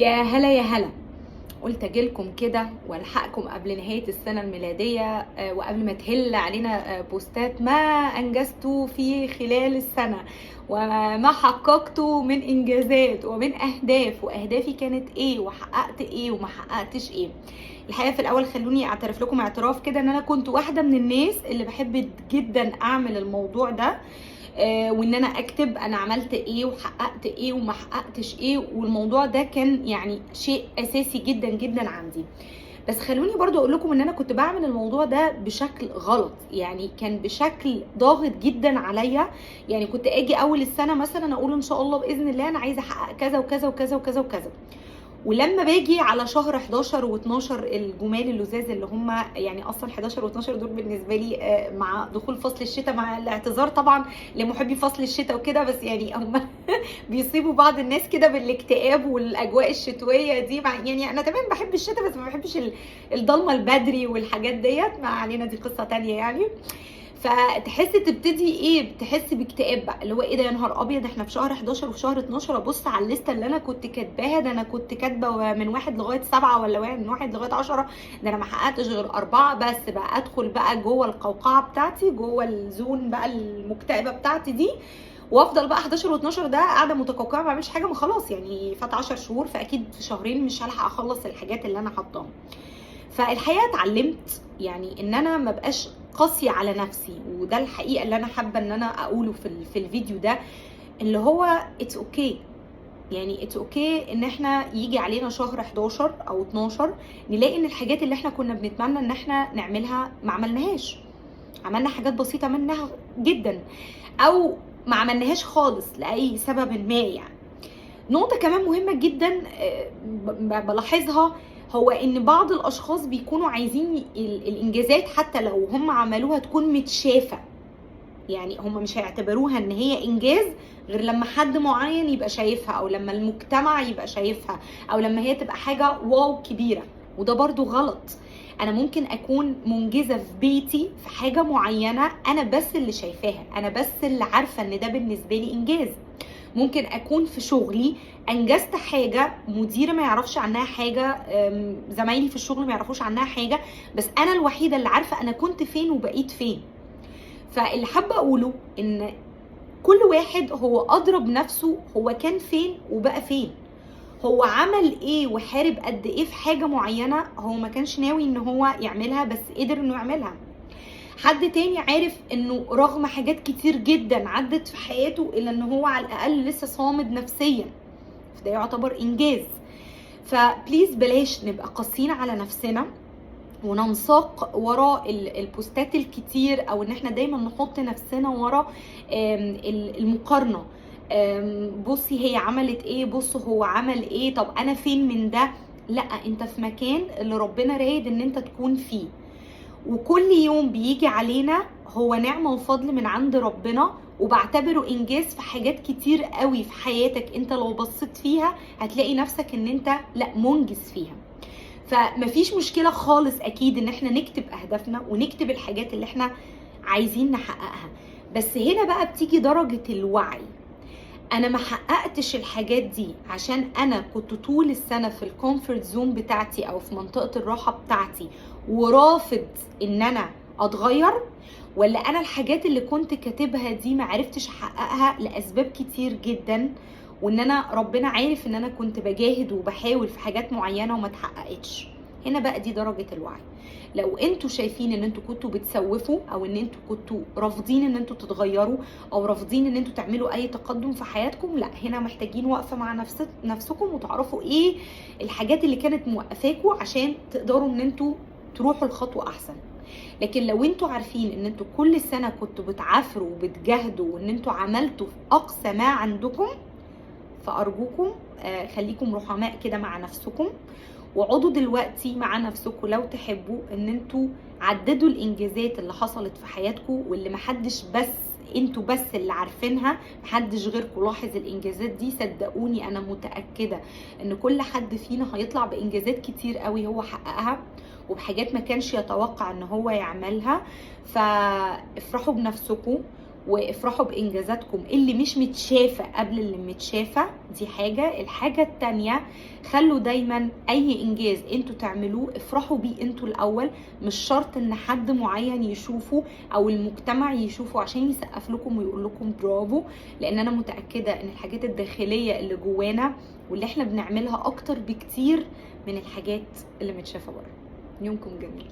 يا هلا يا هلا. قلت اجيلكم كده والحقكم قبل نهاية السنة الميلادية، وقبل ما تهل علينا بوستات ما انجزتوا في خلال السنة وما حققته من انجازات ومن اهداف، واهدافي كانت ايه وحققت ايه وما حققتش ايه. الحقيقة في الاول خلوني اعترف لكم اعتراف كده ان انا كنت واحدة من الناس اللي بحب جدا اعمل الموضوع ده، وان انا اكتب انا عملت ايه وحققت ايه وما حققتش ايه، والموضوع ده كان يعني شيء اساسي جدا جدا عندي. بس خلوني برضو اقول لكم ان انا كنت بعمل الموضوع ده بشكل غلط، يعني كان بشكل ضاغط جدا عليا. يعني كنت اجي اول السنه مثلا اقول ان شاء الله باذن الله انا عايزه احقق كذا وكذا وكذا وكذا وكذا، ولما باجي على شهر 11 و12 الجمال اللزاز اللي هم يعني اصلا 11 و12 دول بالنسبه لي مع دخول فصل الشتاء، مع الاعتذار طبعا لمحبي فصل الشتاء وكده، بس يعني هم بيصيبوا بعض الناس كده بالاكتئاب والاجواء الشتويه دي. يعني انا تمام بحب الشتاء بس ما بحبش الضلمه البدري والحاجات ديت، ما علينا دي قصه تانية يعني. فتحس تبتدي ايه، بتحس باكتئاب بقى، اللي هو ايه ده يا نهار ابيض، احنا في شهر 11 وفي شهر 12 ابص على الليسته اللي انا كنت كاتباها، ده انا كنت كاتبه من 1 لغايه 7 ولا من 1 لغايه 10، ده انا ما حققتش غير 4 بس. بقى ادخل بقى جوه القوقعه بتاعتي، جوه الزون بقى المكتئبه بتاعتي دي، وافضل بقى 11 و12 ده قاعده متقوقعه ما بعملش حاجه. ما خلاص يعني فات 10 شهور، فاكيد في شهرين مش هلحق اخلص الحاجات اللي انا حاطاها. فالحقيقه اتعلمت يعني ان انا ما بقاش قاسيه على نفسي، وده الحقيقه اللي انا حابه ان انا اقوله في الفيديو ده، اللي هو اتس اوكي. يعني اتس اوكي ان احنا يجي علينا شهر 11 او 12 نلاقي ان الحاجات اللي احنا كنا بنتمنى ان احنا نعملها ما عملناهاش، عملنا حاجات بسيطه منها جدا، او ما عملناهاش خالص لاي سبب ما. يعني نقطة كمان مهمة جدا بلاحظها، هو ان بعض الاشخاص بيكونوا عايزين الانجازات حتى لو هم عملوها تكون متشافة. يعني هم مش هيعتبروها ان هي انجاز غير لما حد معين يبقى شايفها، او لما المجتمع يبقى شايفها، او لما هي تبقى حاجة واو كبيرة. وده برضو غلط. انا ممكن اكون منجزة في بيتي في حاجة معينة انا بس اللي شايفاها، انا بس اللي عارفة ان ده بالنسبة لي انجاز. ممكن اكون في شغلي انجزت حاجه مديري ما يعرفش عنها حاجه، زمايلي في الشغل ما يعرفوش عنها حاجه، بس انا الوحيده اللي عارفه انا كنت فين وبقيت فين. فاللي حابه اقوله ان كل واحد هو اضرب نفسه، هو كان فين وبقى فين، هو عمل ايه وحارب قد ايه في حاجه معينه هو ما كانش ناوي ان هو يعملها بس قدر انه يعملها. حد تاني عارف انه رغم حاجات كتير جدا عدت في حياته الا ان هو على الاقل لسه صامد نفسيا، فده يعتبر انجاز. فبليز بلاش نبقى قاسيين على نفسنا وننساق وراء البوستات الكتير، او ان احنا دايما نحط نفسنا وراء المقارنة. بصي هي عملت ايه، بص هو عمل ايه، طب انا فين من ده؟ لا، انت في مكان اللي ربنا رايد ان انت تكون فيه، وكل يوم بيجي علينا هو نعمة وفضل من عند ربنا، وبعتبره انجاز في حاجات كتير قوي في حياتك. انت لو بصيت فيها هتلاقي نفسك ان انت لا منجز فيها. فمفيش مشكلة خالص اكيد ان احنا نكتب اهدافنا ونكتب الحاجات اللي احنا عايزين نحققها، بس هنا بقى بتيجي درجة الوعي. انا ما حققتش الحاجات دي عشان انا كنت طول السنه في الكومفورت زون بتاعتي او في منطقه الراحه بتاعتي ورافض ان انا اتغير، ولا انا الحاجات اللي كنت كاتبها دي ما عرفتش احققها لاسباب كتير جدا، وان انا ربنا عارف ان انا كنت بجاهد وبحاول في حاجات معينه وما اتحققتش. هنا بقى دي درجه الوعي. لو انتوا شايفين ان انتوا كنتوا بتسوفوا، او ان انتوا كنتوا رافضين ان انتوا تتغيروا، او رافضين ان انتوا تعملوا اي تقدم في حياتكم، لا هنا محتاجين وقفه مع نفسكم وتعرفوا ايه الحاجات اللي كانت موقفاكوا عشان تقدروا ان انتوا تروحوا الخطوه احسن. لكن لو انتوا عارفين ان انتوا كل سنه كنتوا بتعافروا وبتجاهدوا وان انتوا عملتوا في اقصى ما عندكم، فارجوكم خليكم رحماء كده مع نفسكم، وقعدوا دلوقتي مع نفسكم لو تحبوا ان انتوا عددوا الانجازات اللي حصلت في حياتكم، واللي محدش بس انتوا بس اللي عارفينها، محدش غيركم لاحظ الانجازات دي. صدقوني انا متأكدة ان كل حد فينا هيطلع بانجازات كتير قوي هو حققها، وبحاجات ما كانش يتوقع ان هو يعملها. فافرحوا بنفسكم وافرحوا بانجازاتكم اللي مش متشافه قبل اللي متشافه. دي حاجه. الحاجه التانية، خلوا دايما اي انجاز انتوا تعملوه افرحوا بيه انتوا الاول، مش شرط ان حد معين يشوفه او المجتمع يشوفه عشان يسقف لكم ويقول لكم برافو، لان انا متاكده ان الحاجات الداخليه اللي جوانا واللي احنا بنعملها اكتر بكتير من الحاجات اللي متشافه بره. يومكم جميل.